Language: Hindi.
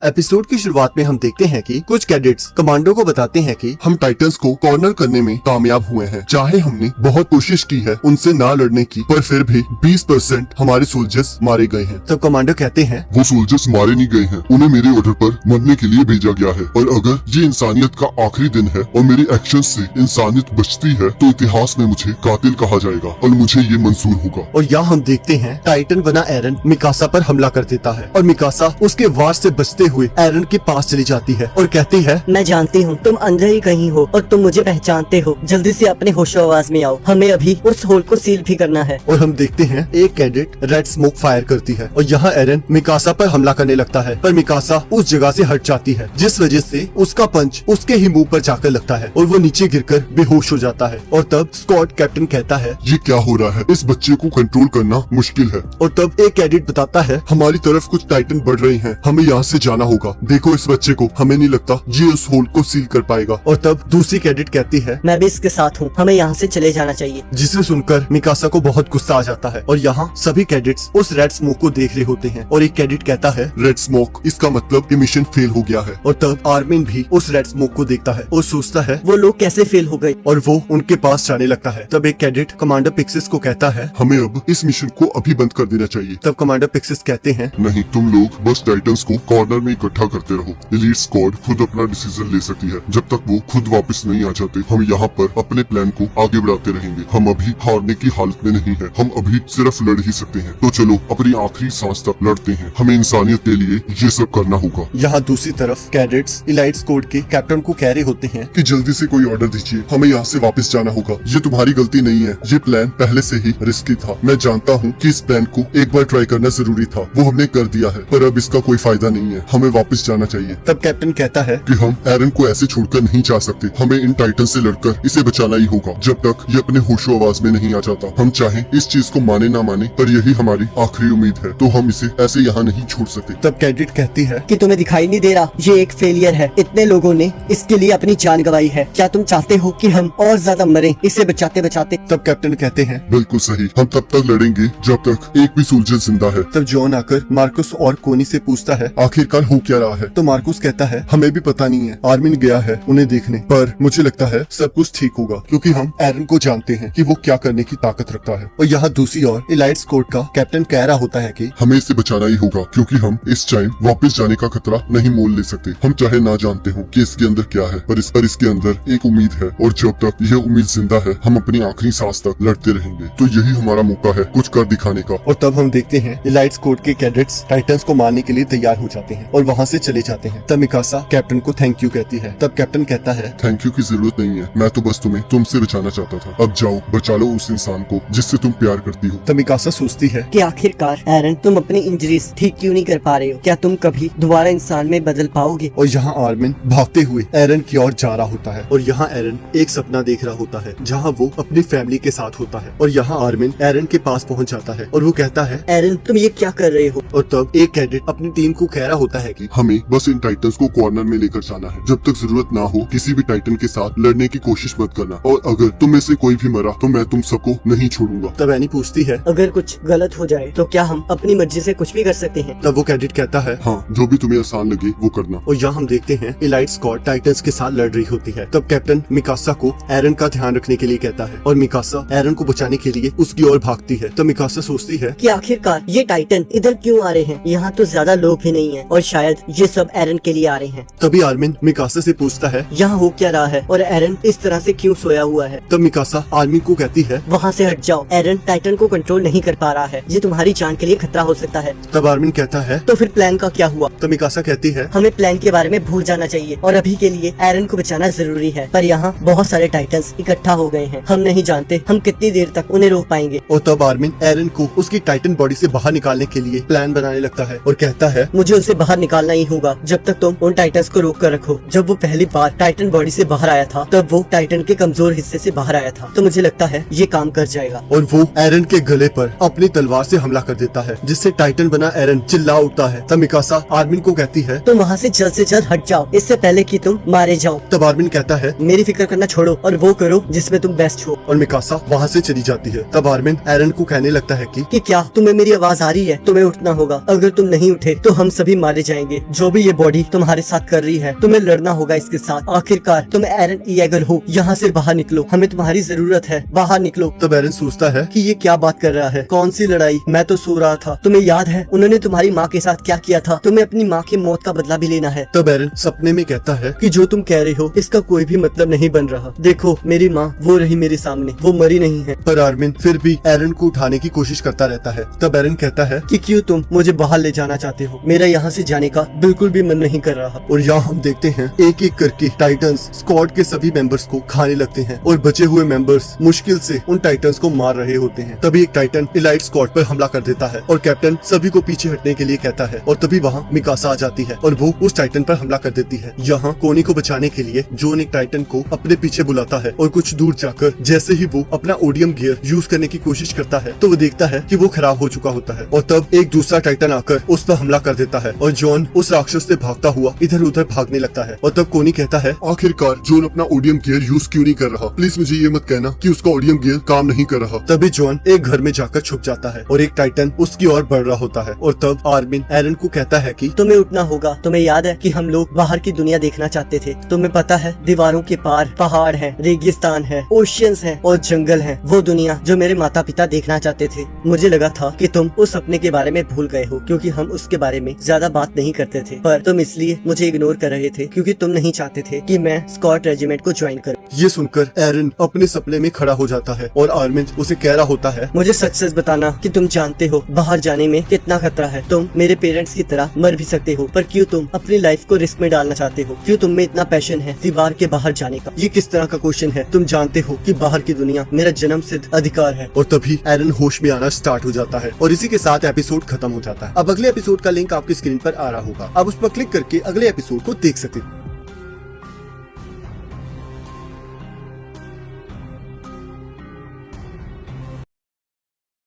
एपिसोड की शुरुआत में हम देखते हैं कि कुछ कैडेट्स कमांडो को बताते हैं कि हम टाइटंस को कॉर्नर करने में कामयाब हुए हैं। चाहे हमने बहुत कोशिश की है उनसे ना लड़ने की, पर फिर भी 20% हमारे सोल्जर्स मारे गए हैं। तब कमांडो कहते हैं वो सोल्जर्स मारे नहीं गए हैं, उन्हें मेरे ऑर्डर पर मरने के लिए भेजा गया है। और अगर ये इंसानियत का आखिरी दिन है और मेरे एक्शन से इंसानियत बचती है तो इतिहास में मुझे कातिल कहा जाएगा और मुझे ये मंजूर होगा। और यहाँ हम देखते हैं टाइटन बना एरन मिकासा पर हमला कर देता है और मिकासा उसके वार से बचते हुए एरन के पास चली जाती है और कहती है, मैं जानती हूँ तुम अंदर ही कहीं हो और तुम मुझे पहचानते हो। जल्दी से अपने होशो आवाज में आओ, हमें अभी उस होल को सील भी करना है। और हम देखते हैं एक कैडेट रेड स्मोक फायर करती है और यहाँ एरन मिकासा पर हमला करने लगता है, पर मिकासा उस जगह से हट जाती है, जिस वजह से उसका पंच उसके ही मुंह पर जाकर लगता है और वो नीचे गिरकर बेहोश हो जाता है। और तब स्कॉट कैप्टन कहता है, ये क्या हो रहा है, इस बच्चे को कंट्रोल करना मुश्किल है। और तब एक कैडेट बताता है, हमारी तरफ कुछ टाइटन बढ़ रही हैं, हमें यहाँ से जाना होगा। देखो इस बच्चे को, हमें नहीं लगता ये उस होल को सील कर पाएगा। और तब दूसरी कैडेट कहती है, मैं भी इसके साथ हूँ, हमें यहाँ से चले जाना चाहिए। जिसे सुनकर मिकासा को बहुत गुस्सा आ जाता है और यहाँ सभी कैडेट्स उस रेड स्मोक को देख रहे होते हैं और एक कैडेट कहता है, रेड स्मोक, इसका मतलब ये मिशन फेल हो गया है। और तब आर्मिन भी उस रेड स्मोक को देखता है और सोचता है वो लोग कैसे फेल हो गए, और वो उनके पास जाने लगता है। तब एक कैडेट कमांडर पिक्सिस को कहता है, हमें अब इस मिशन को अभी बंद कर देना चाहिए। तब कमांडर पिक्सिस कहते हैं, नहीं, तुम लोग बस टाइटंस को कॉर्नर में इकट्ठा करते रहो। एलीट स्क्वाड खुद अपना डिसीजन ले सकती है। जब तक वो खुद वापस नहीं आ जाते हम यहाँ पर अपने प्लान को आगे बढ़ाते रहेंगे। हम अभी हारने की हालत में नहीं है, हम अभी सिर्फ लड़ ही सकते हैं। तो चलो अपनी आखिरी सांस तक लड़ते हैं, हमें इंसानियत के लिए ये सब करना होगा। यहाँ दूसरी तरफ कैडेट्स इलाइट स्क्वाड के कैप्टन को कह रहे होते हैं कि जल्दी से कोई ऑर्डर दीजिए, हमें यहाँ से वापस जाना होगा। ये तुम्हारी गलती नहीं है, ये प्लान पहले से ही रिस्की था। मैं जानता हूँ कि इस प्लान को एक बार ट्राई करना जरूरी था, वो हमने कर दिया है, पर अब इसका कोई फायदा नहीं है, हमें वापस जाना चाहिए। तब कैप्टन कहता है कि हम एरन को ऐसे छोड़कर नहीं जा सकते, हमें इन टाइटन से लड़कर इसे बचाना ही होगा जब तक ये अपने होशो आवाज में नहीं आ जाता। हम चाहे इस चीज को माने ना माने, पर यही हमारी आखिरी उम्मीद है, तो हम इसे ऐसे यहाँ नहीं छोड़ सकते। तब कैडेट कहती है कि तुम्हें दिखाई नहीं दे रहा, ये एक फेलियर है। इतने लोगों ने इसके लिए अपनी जान गंवाई है, क्या तुम चाहते हो कि हम और ज्यादा मरें इसे बचाते बचाते? तब कैप्टन कहते हैं, बिल्कुल सही, हम तब तक लड़ेंगे जब तक एक भी सोल्जर जिंदा है। तब जॉन आकर मार्कुस और कोनी से पूछता है, आखिरकार हो क्या रहा है? तो मार्कुस कहता है, हमें भी पता नहीं है, आर्मिन गया है उन्हें देखने, पर मुझे लगता है सब कुछ ठीक होगा क्योंकि हम एरन को जानते हैं कि वो क्या करने की ताकत रखता है। और यहाँ दूसरी ओर इलाइट स्क्वाड का कैप्टन कह रहा होता है कि हमें इसे बचाना ही होगा क्योंकि हम इस टाइम वापस जाने का खतरा नहीं मोल ले सकते। हम चाहे ना जानते हो कि इसके अंदर क्या है, पर इसके अंदर एक उम्मीद है और जब तक यह उम्मीद जिंदा है हम अपनी आखिरी सांस तक लड़ते रहेंगे। तो यही हमारा मौका है कुछ कर दिखाने का। और तब हम देखते हैं इलाइट स्क्वाड के कैडेट्स टाइटंस को मारने के लिए तैयार हो जाते हैं और वहाँ से चले जाते हैं। तब मिकासा कैप्टन को थैंक यू कहती है। तब कैप्टन कहता है, थैंक यू की जरूरत नहीं है, मैं तो बस तुम्हें तुमसे बचाना चाहता था। अब जाओ बचा लो उस इंसान को जिससे तुम प्यार करती हो। तब मिकासा सोचती है कि आखिरकार एरन तुम अपनी इंजरीज ठीक क्यों नहीं कर पा रहे हो? क्या तुम कभी दोबारा इंसान में बदल पाओगे? और यहाँ आर्मिन भागते हुए एरन की ओर जा रहा होता है और यहाँ एरन एक सपना देख रहा होता है जहाँ वो अपनी फैमिली के साथ होता है। और यहाँ आर्मिन एरन के पास पहुँच जाता है और वो कहता है, एरन तुम ये क्या कर रहे हो? और तब एक कैडेट अपनी टीम को कह रहा होता है कि हमें बस इन टाइटंस को कॉर्नर में लेकर जाना है। जब तक जरूरत ना हो किसी भी टाइटन के साथ लड़ने की कोशिश मत करना, और अगर तुम में से कोई भी मरा तो मैं तुम सबको नहीं छोड़ूंगा। तब एनी पूछती है, अगर कुछ गलत हो जाए तो क्या हम अपनी मर्जी से कुछ भी कर सकते हैं? तब वो कैडेट कहता है, हाँ, जो भी तुम्हें आसान लगे वो करना। और यहाँ हम देखते हैं इलाइट स्क्वाड टाइटंस के साथ लड़ रही होती है। तब कैप्टन मिकासा को एरन का ध्यान रखने के लिए कहता है और मिकासा एरन को बचाने के लिए उसकी ओर भागती है। तब मिकासा सोचती है कि आखिरकार ये टाइटन इधर क्यों आ रहे हैं? यहाँ तो ज्यादा लोग भी नहीं हैं और शायद ये सब एरन के लिए आ रहे हैं। तभी आर्मिन मिकासा से पूछता है, यहाँ हो क्या रहा है और एरन इस तरह से क्यों सोया हुआ है? तब मिकासा आर्मिन को कहती है, वहाँ से हट जाओ, एरन टाइटन को कंट्रोल नहीं कर पा रहा है, ये तुम्हारी जान के लिए खतरा हो सकता है। तब आर्मिन कहता है, तो फिर प्लान का क्या हुआ? तब मिकासा कहती है, हमें प्लान के बारे में भूल जाना चाहिए और अभी के लिए एरन को बचाना जरूरी है। पर यहाँ बहुत सारे टाइटंस इकट्ठा हो गए हैं, हम नहीं जानते हम कितनी देर तक उन्हें रोक पाएंगे। और तब आर्मिन एरन को उसकी टाइटन बॉडी से बाहर निकालने के लिए प्लान बनाने लगता है और कहता है, मुझे उसे बाहर निकालना ही होगा जब तक तुम उन टाइटंस को रोक कर रखो। जब वो पहली बार टाइटन बॉडी से बाहर आया था तब वो टाइटन के कमजोर हिस्से से बाहर आया था, तो मुझे लगता है ये काम कर जाएगा। और वो एरन के गले पर अपनी तलवार से हमला कर देता है जिससे टाइटन बना एरन चिल्ला उठता है। तब मिकासा आर्मिन को कहती है, तुम वहाँ से जल्द हट जाओ इससे पहले कि तुम मारे जाओ। तब आर्मिन कहता है, मेरी फिक्र करना छोड़ो और वो करो जिसमें तुम बेस्ट हो। और मिकासा वहाँ से चली जाती है। तब आर्मिन एरन को कहने लगता है कि क्या तुम्हें मेरी आवाज आ रही है? तुम्हें उठना होगा, अगर तुम नहीं उठे तो हम सभी मारे जाएंगे। जाएंगे। जो भी ये बॉडी तुम्हारे साथ कर रही है, तुम्हें लड़ना होगा इसके साथ। आखिरकार तुम एरन ईगल हो, यहाँ से बाहर निकलो, हमें तुम्हारी जरूरत है, बाहर निकलो। तब एरन सोचता है कि ये क्या बात कर रहा है, कौन सी लड़ाई, मैं तो सो रहा था। तुम्हें याद है उन्होंने तुम्हारी माँ के साथ क्या किया था? तुम्हें अपनी माँ की मौत का बदला भी लेना है। तब एरन सपने में कहता है कि जो तुम कह रहे हो इसका कोई भी मतलब नहीं बन रहा। देखो मेरी माँ वो रही मेरे सामने, वो मरी नहीं है। पर आर्मिन फिर भी एरन को उठाने की कोशिश करता रहता है। तब एरन कहता है कि क्यों तुम मुझे बाहर ले जाना चाहते हो? मेरा यहाँ से जाने का बिल्कुल भी मन नहीं कर रहा। और यहाँ हम देखते हैं एक एक करके टाइटन्स स्क्वाड के सभी मेंबर्स को खाने लगते हैं और बचे हुए मेंबर्स मुश्किल से उन टाइटन्स को मार रहे होते हैं। तभी एक टाइटन इलाइट स्क्वाड पर हमला कर देता है और कैप्टन सभी को पीछे हटने के लिए कहता है। और तभी वहाँ मिकासा आ जाती है और वो उस टाइटन पर हमला कर देती है। यहाँ कोनी को बचाने के लिए जॉन एक टाइटन को अपने पीछे बुलाता है और कुछ दूर जाकर जैसे ही वो अपना ओडियम गियर यूज करने की कोशिश करता है तो वो देखता है कि वो खराब हो चुका होता है। और तब एक दूसरा टाइटन आकर उस पर हमला कर देता है और जॉन उस राक्षस से भागता हुआ इधर उधर भागने लगता है। और तब कोनी कहता है आखिरकार जॉन अपना ओडियम गियर यूज क्यों नहीं कर रहा? प्लीज मुझे ये मत कहना कि उसका ओडियम गियर काम नहीं कर रहा। तभी जॉन एक घर में जाकर छुप जाता है और एक टाइटन उसकी ओर बढ़ रहा होता है। और तब आर्मिन एरन को कहता है कि तुम्हें उठना होगा। तुम्हें याद है कि हम लोग बाहर की दुनिया देखना चाहते थे। तुम्हें पता है दीवारों के पार पहाड़ है, रेगिस्तान है, ओशियंस है और जंगल है। वो दुनिया जो मेरे माता पिता देखना चाहते थे। मुझे लगा था कि तुम उस सपने के बारे में भूल गए हो क्योंकि हम उसके बारे में ज्यादा बात नहीं करते थे। पर तुम इसलिए मुझे इग्नोर कर रहे थे क्योंकि तुम नहीं चाहते थे कि मैं स्कॉट रेजिमेंट को ज्वाइन करूं। ये सुनकर एरन अपने सपने में खड़ा हो जाता है और आर्मिन उसे कह रहा होता है मुझे सच सच बताना कि तुम जानते हो बाहर जाने में कितना खतरा है। तुम मेरे पेरेंट्स की तरह मर भी सकते हो, पर क्यों तुम अपनी लाइफ को रिस्क में डालना चाहते हो? क्यों तुम में इतना पैशन है दीवार के बाहर जाने का? ये किस तरह का क्वेश्चन है? तुम जानते हो कि बाहर की दुनिया मेरा जन्म सिद्ध अधिकार है। और तभी एरन होश में आना स्टार्ट हो जाता है और इसी के साथ एपिसोड खत्म हो जाता है। अब अगले एपिसोड का लिंक आपकी स्क्रीन पर आ रहा होगा, आप उस पर क्लिक करके अगले एपिसोड को देख सकते हैं।